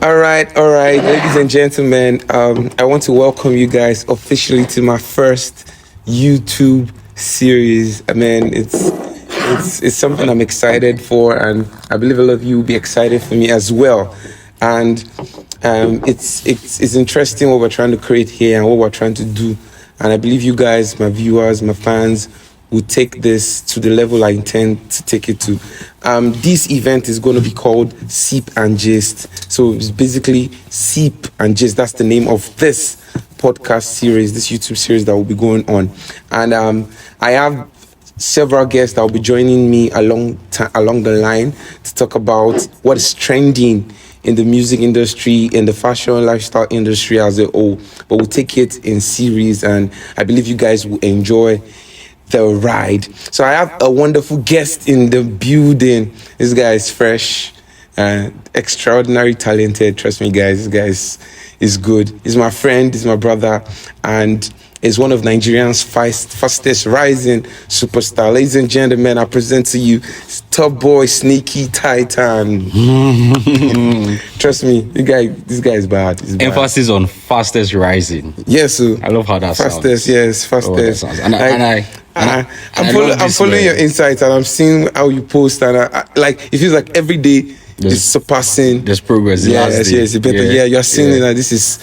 All right, ladies and gentlemen. I want to welcome you guys officially to my first YouTube series. I mean, it's something I'm excited for, and I believe a lot of you will be excited for me as well. And it's interesting what we're trying to create here and what we're trying to do. And I believe you guys, my viewers, my fans, will take this to the level I intend to take it to. This event is going to be called Sip and Gist. So it's basically Sip and Gist. That's the name of this podcast series, this YouTube series that will be going on. And I have several guests that will be joining me along the line to talk about what is trending in the music industry, in the fashion lifestyle industry as a whole. But we'll take it in series, and I believe you guys will enjoy the ride. So I have a wonderful guest in the building. This guy is fresh and extraordinary talented. Trust me, guys, this guy is good. He's my friend, he's my brother, and is one of Nigeria's fastest rising superstar. Ladies and gentlemen, I present to you Top Boy Sneaky Titan. Trust me, this guy is bad. Emphasis on fastest rising. Yes, sir. I love how that fastest, sounds. Yes, fastest. I'm I'm following your insights, and I'm seeing how you post, and it feels like every day is surpassing. There's progress. Yes, better. Yeah, you're seeing that this is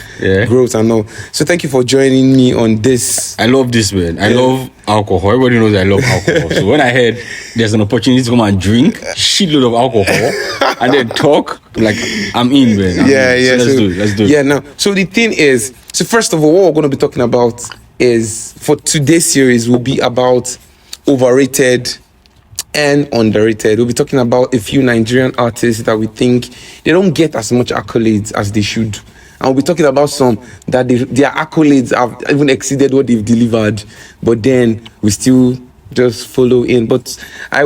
growth and all. So thank you for joining me on this. I love this, man. I love alcohol. Everybody knows I love alcohol. So when I heard there's an opportunity to come and drink shitload of alcohol and then talk, like, I'm in, man. So let's do it. Yeah, now, so the thing is, first of all, what we're going to be talking about is, for today's series, will be about overrated and underrated. We'll be talking about a few Nigerian artists that we think they don't get as much accolades as they should. And we'll be talking about some that their accolades have even exceeded what they've delivered, but then we still just follow in. But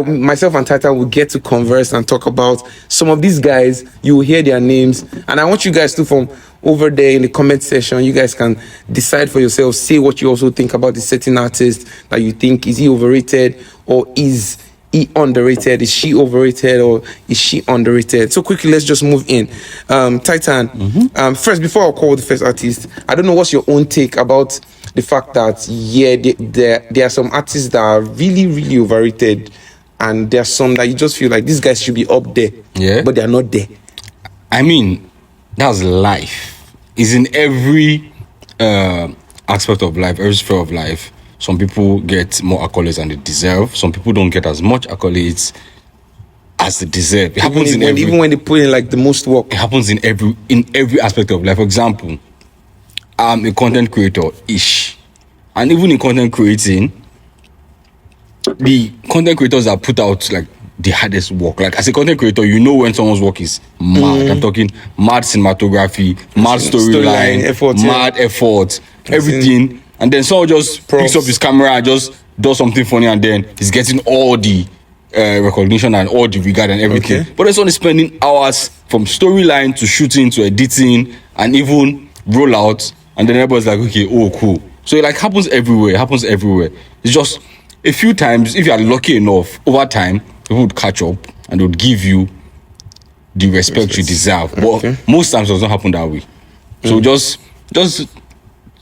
myself and Titan will get to converse and talk about some of these guys. You will hear their names, and I want you guys to, from over there in the comment section, you guys can decide for yourself, say what you also think about the certain artist that you think, is he overrated or is he underrated? Is she overrated or is she underrated? So quickly, let's just move in. Titan, first, before I call the first artist, I don't know what's your own take about the fact that, there are some artists that are really, really overrated, and there are some that you just feel like these guys should be up there, but they're not there. I mean, that's life. It's in every aspect of life, every sphere of life. Some people get more accolades than they deserve. Some people don't get as much accolades as they deserve. It happens even when they put in like the most work. It happens in every aspect of life. For example, I'm a content creator-ish. And even in content creating, the content creators that put out like the hardest work. Like, as a content creator, you know when someone's work is mad. I'm talking mad cinematography, mad storyline, mad effort, everything. And then someone just picks up his camera and just does something funny, and then he's getting all the recognition and all the regard and everything. But then someone is spending hours from storyline to shooting to editing and even rollout, and then everybody's like, okay, oh, cool. So it like happens everywhere. It's just a few times, if you are lucky enough, over time, people would catch up and they would give you the respect you deserve. But most times it doesn't happen that way. So just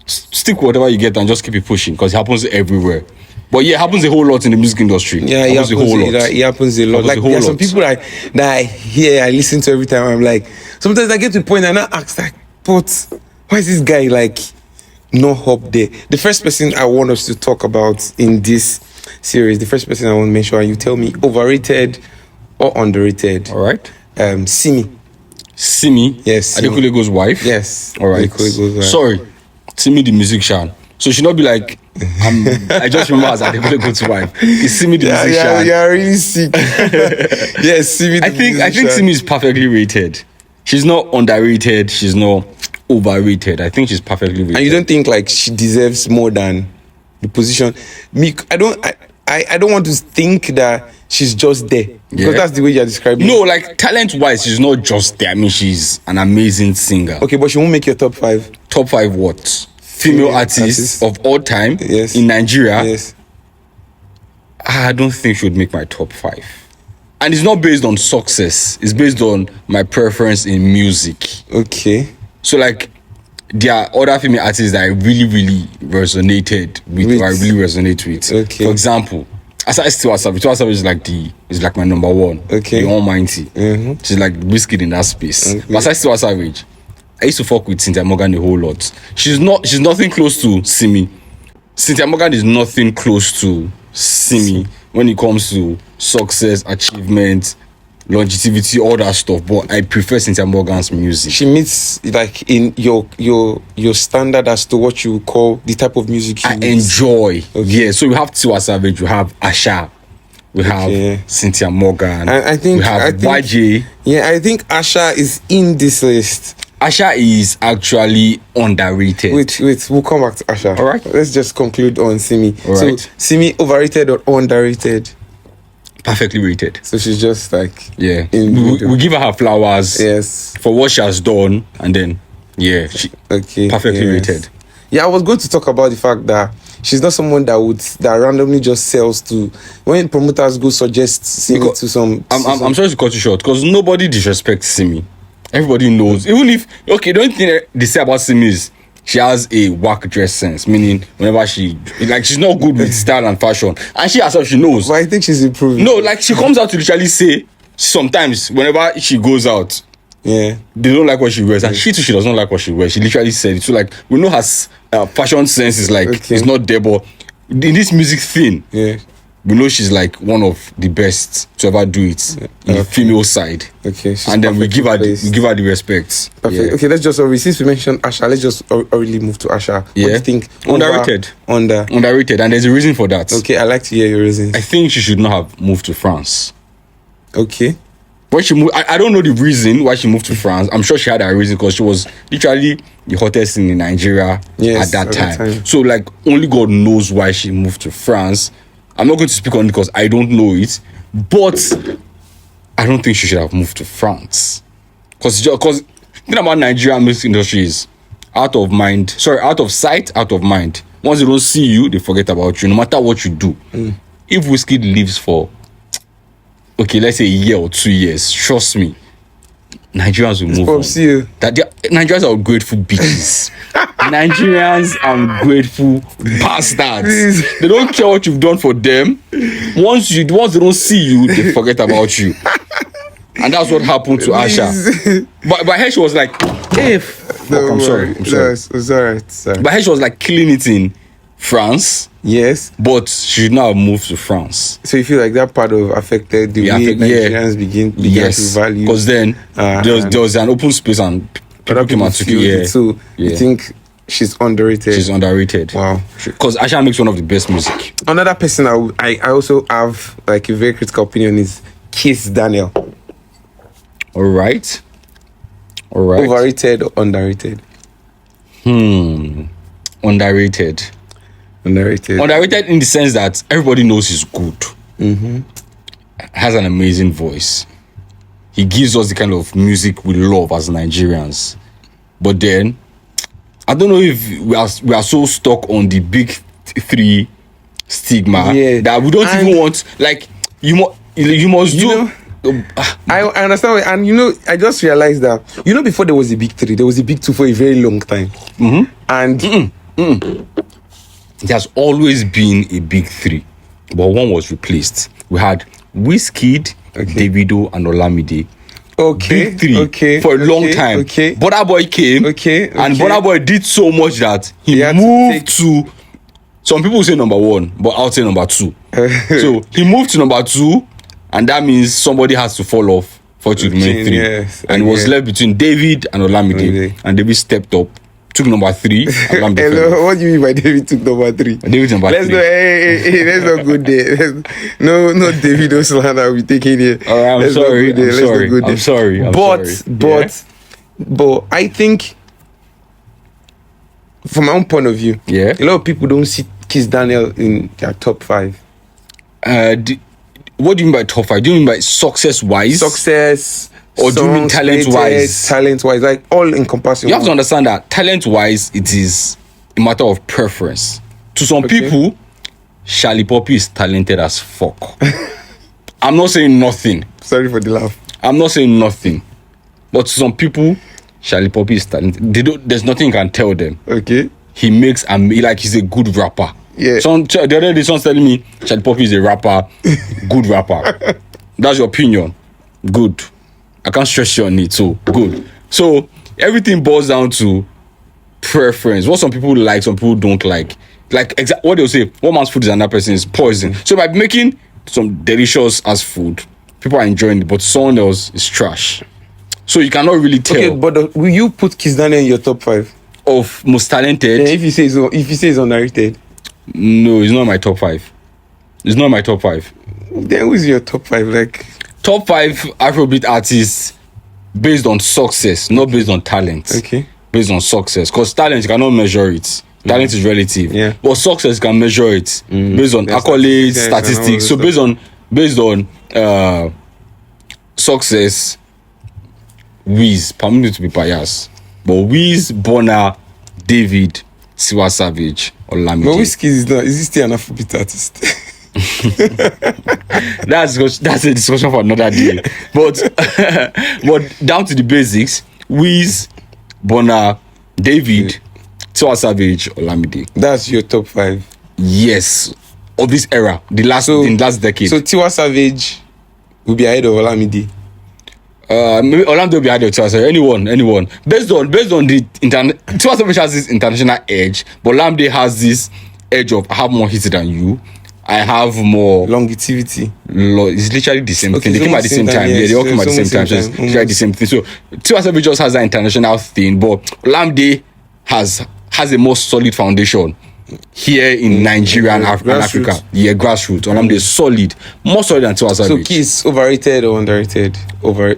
stick whatever you get and just keep it pushing, because it happens everywhere. But it happens a whole lot in the music industry. Yeah, it happens a whole lot. It happens a lot. Like, there are some people that I hear, I listen to every time. I'm like, sometimes I get to the point and I ask, like, but why is this guy like not up there? The first person I want us to talk about in this series, the first person I want to mention, and you tell me overrated or underrated. All right. Simi. Yes. Adekulego's wife. Yes. All right. Adekulego's wife. Sorry, Simi the musician. So she not be like, I just remember as Adekulego's wife. It's Simi the musician. Yeah, really sick. Yes, Simi the musician. I think Simi is perfectly rated. She's not underrated. She's not overrated. I think she's perfectly rated. And you don't think like she deserves more than the position? I don't want to think that she's just there, because that's the way you're describing. No, like, talent-wise, she's not just there. I mean, she's an amazing singer. Okay, but she won't make your top 5. Top 5 what? Female artists of all time in Nigeria? Yes. I don't think she would make my top 5. And it's not based on success. It's based on my preference in music. Okay. So like, there are other female artists that I really resonated with, or I really resonate with. Okay. For example, aside Tiwa Savage is like my number one. Okay. The Almighty. She's like Wizkid in that space. Okay. But aside Tiwa Savage, I used to fuck with Cynthia Morgan a whole lot. She's nothing close to Simi. Cynthia Morgan is nothing close to Simi when it comes to success, achievement, longevity, all that stuff. But I prefer Cynthia Morgan's music. She meets like in your standard as to what you would call the type of music you enjoy. Okay. Yeah, so we have Tiwa Savage, we have Asha, we have Cynthia Morgan, I think we have YJ. Yeah, I think Asha is in this list. Asha is actually underrated. Wait, we'll come back to Asha. All right. Let's just conclude on Simi. All right. So, Simi, overrated or underrated? Perfectly rated. So she's just like... Yeah. We give her flowers. Yes. For what she has done. And then, yeah. She perfectly rated. Yeah, I was going to talk about the fact that she's not someone that randomly just sells to... When promoters go suggest Simi to some... I'm sorry to cut you short, because nobody disrespects Simi. Everybody knows. Even if, okay, the only thing they say about Simi is she has a whack dress sense, meaning whenever she's not good with style and fashion. And she herself, she knows. But I think she's improving. No, like she comes out to literally say, sometimes whenever she goes out, they don't like what she wears. And she too, she does not like what she wears. She literally said it. So like, we know her fashion sense is like, it's not there, but in this music thing, we know she's like one of the best to ever do it in the female side. Okay, and then we give her the respect. Perfect. Yeah. Okay, let's just since we mentioned Asha, let's just really move to Asha. What do you think? Underrated. Underrated, and there's a reason for that. Okay, I like to hear your reasons. I think she should not have moved to France. Okay. When she moved, I don't know the reason why she moved to France. I'm sure she had a reason, because she was literally the hottest thing in Nigeria at that time. So like, only God knows why she moved to France. I'm not going to speak on it because I don't know it, but I don't think she should have moved to France. Because the thing about Nigerian music industry is out of sight, out of mind. Once they don't see you, they forget about you, no matter what you do. If Wizkid lives for, okay, let's say a year or 2 years, trust me, Nigerians will move on. Nigerians are ungrateful bitches. Nigerians are ungrateful bastards. They don't care what you've done for them. Once they don't see you, they forget about you. And that's what happened to Asha. But her, she was like, I'm sorry. It's alright. But her, she was like killing it in France. Yes. But she should not have moved to France. So you feel like that part of affected the way Nigerians began to value? Because then there was an open space and people came and took it. So you think she's underrated? She's underrated. Wow. Because Asha makes one of the best music. Another person I also have like a very critical opinion is Kiss Daniel. All right. Overrated or underrated? Underrated. Underrated in the sense that everybody knows he's good. Has an amazing voice. He gives us the kind of music we love as Nigerians. But then, I don't know if we are so stuck on the big three stigma that we don't even want, like, you must do. I understand, and I just realized that before there was a big three, there was a big two for a very long time, and there's always been a big three, but one was replaced. We had Wizkid, Davido, and Olamide. Big three for a long time. Burna Boy came, and Burna Boy did so much that he moved to. Some people say number one, but I'll say number two. So he moved to number two. And that means somebody has to fall off for it to remain three. And it was left between David and Olamide. And David stepped up, took number three. And Hello, what do you mean by David took number three? David number three. Let's not go there. No David Oslana will be taking it. I'm sorry. But I think, from my own point of view, a lot of people don't see Kiss Daniel in their top 5. What do you mean by top 5? Do you mean by success-wise? Or do you mean talent-wise? Talent-wise, like all encompassing. You have to understand that talent-wise, it is a matter of preference. To some people, Charlie Poppy is talented as fuck. I'm not saying nothing. Sorry for the laugh. I'm not saying nothing. But to some people, Charlie Poppy is talented. There's nothing you can tell them. Okay. He makes like he's a good rapper. Yeah. The other day, someone's telling me Charlie Poppy is a rapper, good rapper. That's your opinion. Good. I can't stress you on it. So good. So everything boils down to preference. What some people like, some people don't like. Like what they'll say, one man's food is another person's poison. So by making some delicious as food, people are enjoying it, but someone else is trash. So you cannot really tell. Okay, but will you put Kiss Daniel in your top 5 of most talented? Yeah, if you say it's underrated. No, it's not my top 5. It's not my top 5. Then who's your top 5? Like top 5 Afrobeat artists based on success, not based on talent. Okay. Based on success, because talent you cannot measure it. Talent is relative. Yeah. But success can measure it based on accolades, statistics. So based on success, Wiz, permit me to be biased, but Wiz, Burna, David, Tiwa Savage, or Olamide. But Whiskey is he still an Afrobeat artist? That's a discussion for another day. But down to the basics, Wiz, Burna, David, Tiwa Savage, Olamide. That's your top 5. Yes, of this era, in the last decade. So Tiwa Savage will be ahead of Olamide. Maybe Olamide will be ahead of Tiwa Savage. Anyone. Based on the Tiwa Savage has this international edge, but Olamide has this edge of I have more hits than you. I have more longevity. It's literally the same thing. They came at the same time. Yeah, they all came at the same time. So it's literally the same thing. So Tiwa Savage just has that international thing, but Olamide has a more solid foundation here in Nigeria and Africa. Yeah, grassroots. Olamide is solid, more solid than Tiwa Savage. So Kiss overrated or underrated?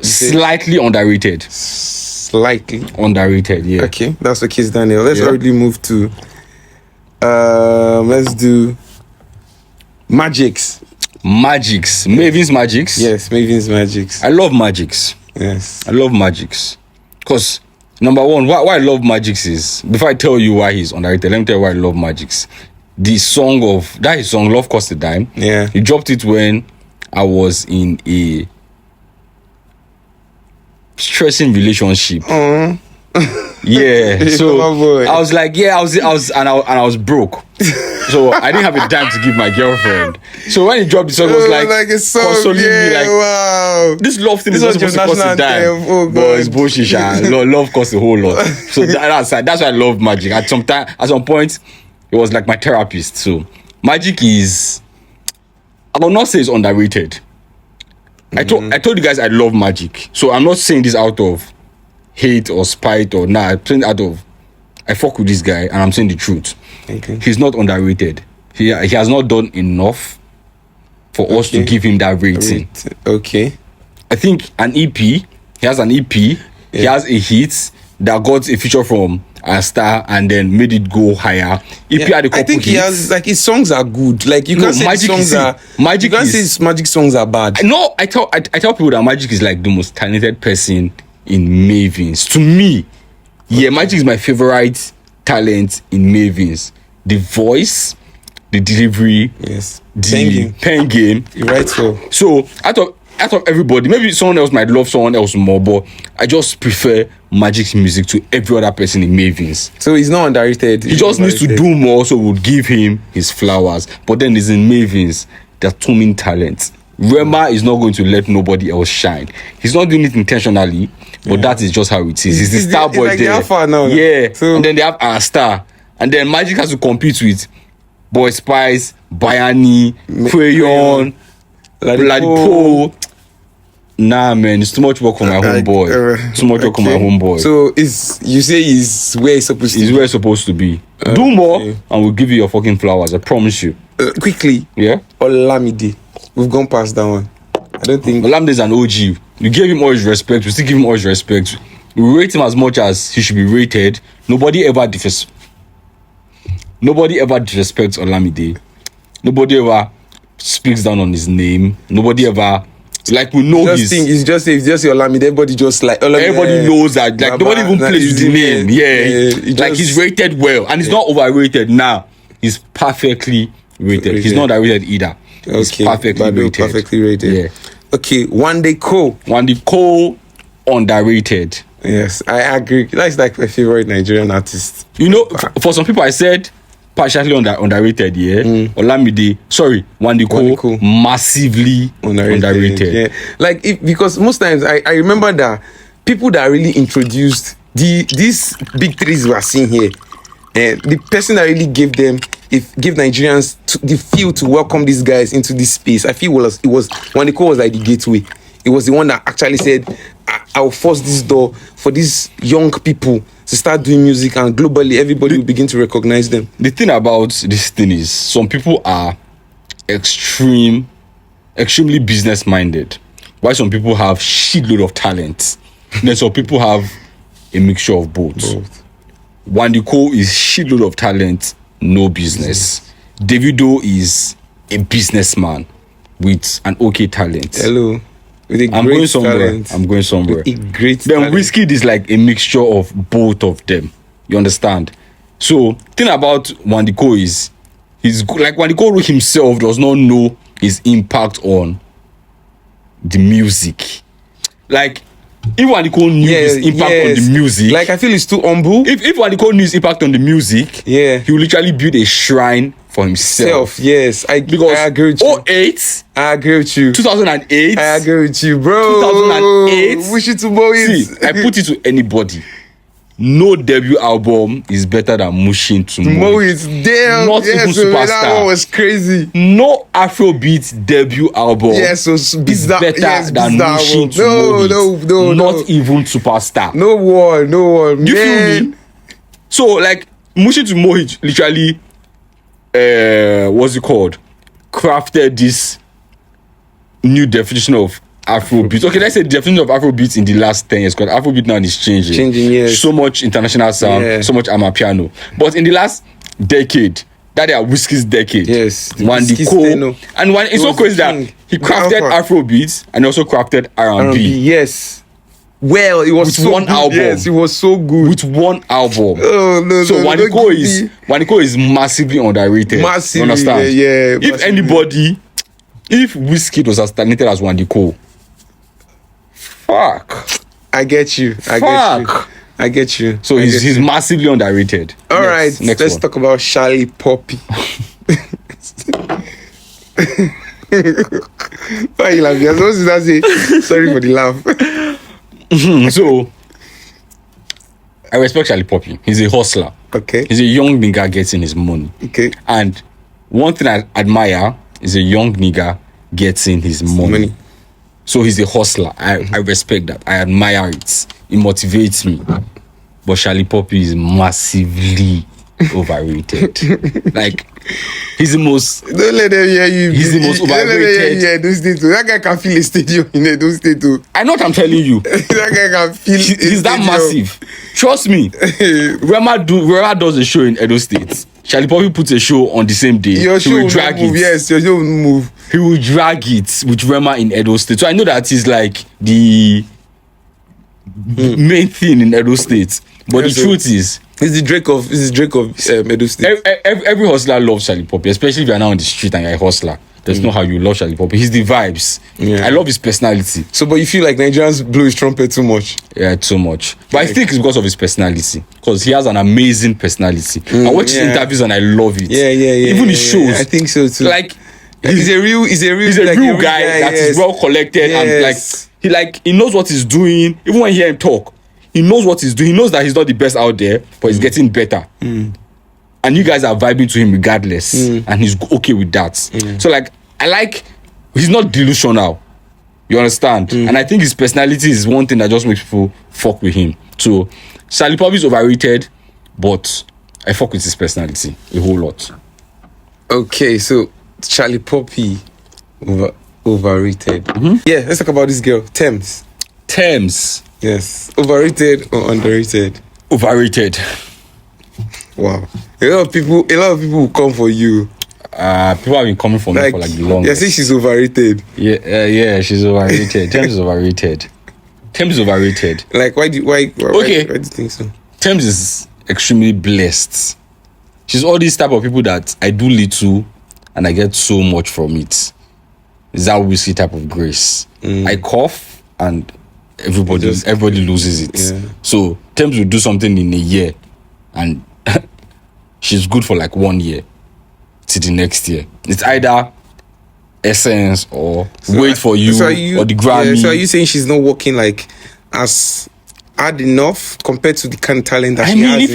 Slightly underrated. Slightly underrated. Yeah. Okay, that's for Kiss Daniel. Let's already move to. Let's do Magics. Maven's Magics. Yes, Maven's Magics. I love Magics. Yes, I love Magics because number one, why I love Magics is, before I tell you why he's underrated, let me tell you why I love Magics. The song Love Cost a Dime. Yeah, he dropped it when I was in a stressing relationship. Yeah, so I was like, I was broke, so I didn't have a dime to give my girlfriend. So when he dropped the song, it was like a song, consoling me, like, wow, this love thing is not supposed to cost a dime, but it's bullshit. Love costs a whole lot. So that's why I love Magic. At some point, it was like my therapist. So Magic is, I will not say it's underrated. I told you guys I love Magic, so I'm not saying this out of hate or spite or I'm saying out of I fuck with this guy and I'm saying the truth. Okay. He's not underrated. He has not done enough for us to give him that rating. Okay. I think an EP. He has an EP. Yeah. He has a hit that got a feature from a star and then made it go higher. EP had a couple I think he has, like, his songs are good. Like, you can't say his songs are Magic. You can't say his Magic songs are bad. No, I tell people that Magic is like the most talented person in Mavens. To me, Magic is my favorite talent in Mavens. The voice, the delivery, yes, the pen game. You're right. So out of everybody, maybe someone else might love someone else more, but I just prefer Magic's music to every other person in Mavens. So he's not underrated. He just needs to do more, so we'll give him his flowers. But then he's in Mavens. There's too many talents. Rema is not going to let nobody else shine. He's not doing it intentionally, but that is just how it is. He's the star boy like there. Alpha now. Yeah. So, and then they have our star. And then Magic has to compete with Boy Spice, Bayani, Crayon, Ladipo. Nah, man, it's too much work for my homeboy. Too much work for my homeboy. So you say he's where he's supposed to be? He's where he's supposed to be. Do more, and we'll give you your fucking flowers. I promise you. Quickly. Yeah? Olamide. We've gone past that one. I don't think... Olamide is an OG. You gave him all his respect. We still give him all his respect. We rate him as much as he should be rated. Nobody ever disrespects Olamide. Nobody ever speaks down on his name. Nobody ever... Like, we know it's just Olamide. Everybody just like... Everybody knows that. Like, nobody even plays with the name. Yeah. Like, he's rated well. And he's not overrated now. He's perfectly rated. He's not underrated either. It's Okay, perfectly Bado, rated. perfectly rated. Yeah. Okay, One Day Cole. Wande Cole, underrated. Yes, I agree. That's like my favorite Nigerian artist. You know, for some people, I said partially underrated. Yeah, Olamide. Sorry, Wande Cole, Cole. massively underrated. Yeah, like because most times I remember that people that really introduced these big threes we are seeing here, and the person that really gave Nigerians the feel to welcome these guys into this space. I feel it was Wande Cole was like the gateway. It was the one that actually said, I'll force this door for these young people to start doing music, and globally everybody will begin to recognize them. The thing about this thing is some people are extremely business minded, while some people have shitload of talent. Then some people have a mixture of both. Wande Cole is shitload of talent, no business. Davido is a businessman with an okay talent. Hello. With a I'm great going somewhere. talent. I'm going somewhere. With a great Then talent. Wizkid is like a mixture of both of them. You understand? So thing about Wande Cole is like Wande Cole himself does not know his impact on the music. Like if Wande Cole knew his impact on the music, like I feel it's too humble. if Wande Cole knew his impact on the music, Yeah. he would literally build a shrine for himself. Yes, I agree with you. 08, I agree with you. 2008, I agree with you, bro. 2008. Wish it to Mo. See, I put it to anybody. No debut album is better than Mushin to Mo Mo. is damn. Not yes, even so that Superstar. one was crazy. No Afrobeat debut album Yes, so is bizarre. better Yes, than bizarre Mushin one. to Mo. No. Not even Superstar. No one. You Man. feel me? So like Mushin to Mo literally what's it called? Crafted this new definition of Afrobeat. Okay, let's say the definition of Afrobeat in the last 10 years, because Afrobeat now is changing. Yes. So much international sound, so much amapiano. But in the last decade, that are Whiskey's decade. Yes. Wande Cole. And it's so crazy that he crafted Afrobeat and also crafted R&B. Yes. Well, it was with so one good. album. Yes, it was so good. With one album. Oh, no, so no, Wande Cole is massively underrated. Massively, you understand? yeah. If anybody, if Wizkid was as talented as Wande Cole, fuck. I get you. I get you. So he's massively underrated. All right, let's talk about Charlie Poppy. Why are you laughing? You're supposed to say sorry for the laugh. So I respect Charlie Poppy. He's a hustler. Okay. He's a young nigga getting his money. Okay. And one thing I admire is a young nigga getting his money. So he's a hustler. I respect that. I admire it. It motivates me. But Charlie Poppy is massively overrated. Like, he's the most... Don't let them hear you. He's the most overrated. Don't let them hear Edo State too. That guy can fill a stadium in Edo State too. I know what I'm telling you. That guy can fill He's that massive. Trust me. Rema does a show in Edo State. Charlie Poppy puts a show on the same day. Your show will drag move. it. Yes, your show will move. He will drag it with Rema in Edo State. So I know that he's like the main thing in Edo State. But the truth is, he's the Drake of Edo State. Every hustler loves Charlie Poppy, especially if you're now on the street and you're a hustler. There's no how you love Charlie Poppy. He's the vibes. Yeah. I love his personality. So, but you feel like Nigerians blow his trumpet too much? Yeah, too much. But I think it's because of his personality. Because he has an amazing personality. I watch his interviews and I love it. Yeah. Even his shows. I think so too. Like, he's a real guy that is well collected and he knows what he's doing. Even when you hear him talk, he knows what he's doing. He knows that he's not the best out there, but he's getting better. And you guys are vibing to him regardless, and he's okay with that. So he's not delusional. You understand? And I think his personality is one thing that just makes people fuck with him. So Charlie Poppy is overrated, but I fuck with his personality a whole lot. Okay, so Charlie Poppy overrated. Yeah, let's talk about this girl, Thames. Yes, overrated or underrated? Overrated. Wow, a lot of people will come for you. People have been coming for me for the longest. I think she's overrated. Yeah, she's overrated. Thames is overrated. Like, why do you think so? Thames is extremely blessed. She's all these type of people that I do little and I get so much from it. It's that whiskey type of grace. I cough and everybody loses it. Yeah. So Thames will do something in a year and she's good for like 1 year to the next year. It's either Essence or Wait For You, or the Grammy. Yeah, so are you saying she's not working like as hard enough compared to the kind of talent that she has?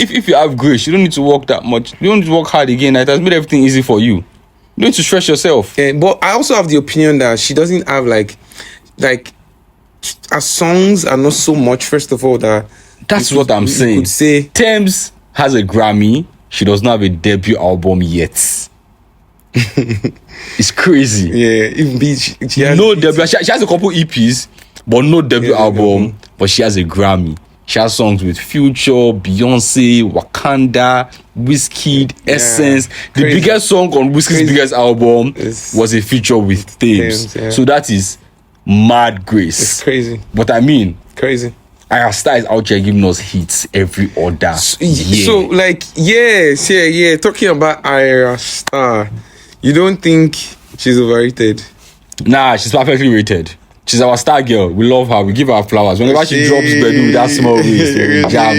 If you have grace, you don't need to work that much. You don't need to work hard again. It has made everything easy for you. You don't need to stress yourself. Yeah, but I also have the opinion that she doesn't have like her songs are not so much. First of all, that's what I'm saying. You could say Thames has a Grammy. She does not have a debut album yet. It's crazy. Yeah, even she has no debut. She has a couple EPs, but no debut album. But she has a Grammy. She has songs with Future, Beyonce, Wakanda, Wizkid, Essence. The biggest song on Wizkid's biggest album was a feature with Thames. So that is mad grace. It's crazy. But I mean, crazy. Ayra Starr is out here giving us hits every other year. So like, talking about Ayra Starr, you don't think she's overrated? Nah, she's perfectly rated. She's our star girl. We love her. We give her flowers. Whenever she drops Bedu with that small waist, we jam.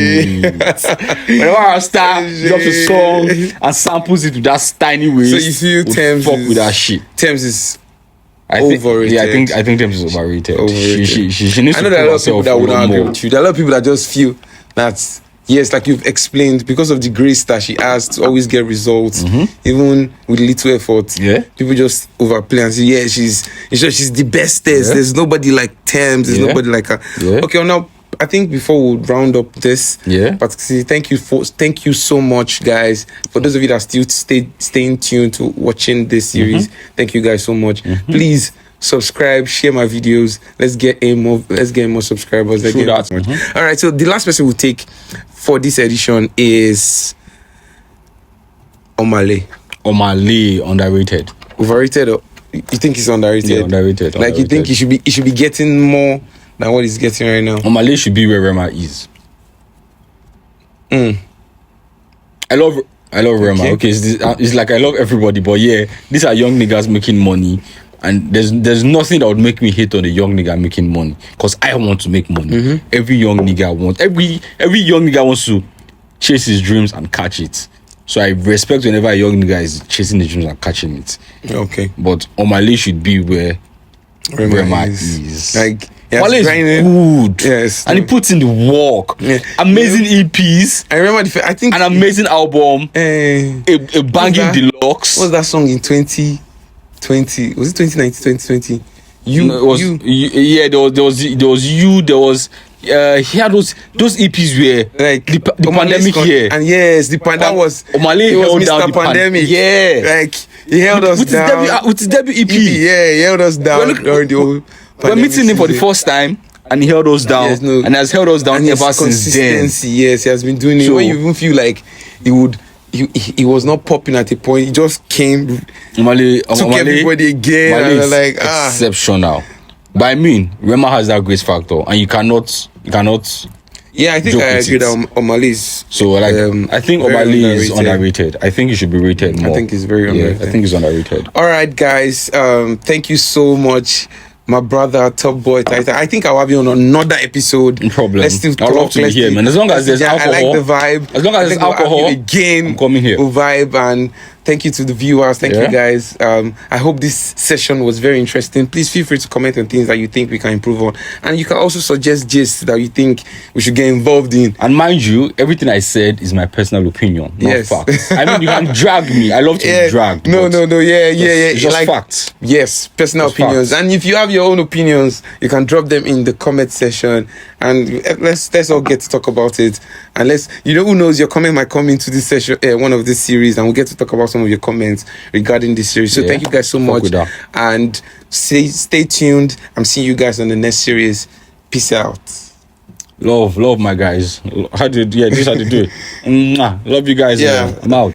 Whenever our star drops a song and samples it with that tiny waist, so you feel Thames fuck with that shit. Thames is overrated. Yeah, I think Thames is overrated. She needs I know to there are a lot of people that would not agree more. with you. There are a lot of people that just feel that, yes, like you've explained, because of the grace that she has to always get results, even with little effort. Yeah. People just overplay and say, yeah, she's the bestest. Yeah. There's nobody like Thames. There's nobody like her. Yeah. Okay, now I think before we round up this, but thank you so much, guys. For those of you that still staying tuned to watching this series, thank you guys so much. Please subscribe, share my videos. Let's get more subscribers. All right, so the last person we'll take for this edition is Omah Lay. Underrated. Overrated? Or you think he's underrated? Yeah, underrated. Like you think he should be getting more than what he's getting right now? Omah Lay should be where Rema is. I love Rema. Okay, it's like I love everybody, but yeah, these are young niggas making money. And there's nothing that would make me hate on a young nigga making money, because I want to make money. Every young nigga wants to chase his dreams and catch it. So I respect whenever a young nigga is chasing his dreams and catching it. Okay, but Omah Lay should be where Rema is. Like, Omah Lay is good. Yes, and he puts in the work. Yeah. Amazing EPs. I remember I think an amazing album. A banging deluxe. What's that song in 2020? Was it 2019, 2020? He had those EPs where like the pandemic year, and yes, the pandemic was Omah Lay held down the pandemic. Like he held us down with his debut EP. Yeah, he held us down during the whole pandemic. We're meeting him for the first time, and he held us down, and has held us down ever since then. Yes, he has been doing it. When you even feel like he was not popping at a point, he just came, took everybody again, and like exceptional. But I mean, Rema has that grace factor, and you cannot. Yeah, I think I agree that Omah Lay is. So like, I think Omah Lay is underrated. I think he should be rated more. I think he's very underrated. I think he's underrated. All right, guys. Thank you so much, my brother, Top Boy Titan. I think I'll have you on another episode. No problem. Let's still talk. I'd love to be here, man. As long as there's alcohol. I like the vibe. As long as there's alcohol, again, I'm coming here. Vibe, and thank you to the viewers. Thank you guys. I hope this session was very interesting. Please feel free to comment on things that you think we can improve on, and you can also suggest gists that you think we should get involved in. And mind you, everything I said is my personal opinion, not facts. I mean, you can drag me. I love to be dragged. No. Yeah. It's just facts. Yes, personal opinions. Facts. And if you have your own opinions, you can drop them in the comment section, and let's all get to talk about it. And who knows, your comment might come into this session, one of this series, and we'll get to talk about some of your comments regarding this series. So thank you guys so much, and stay tuned. I'm seeing you guys on the next series. Peace out. Love my guys. This is how to do it. Love you guys. I'm out.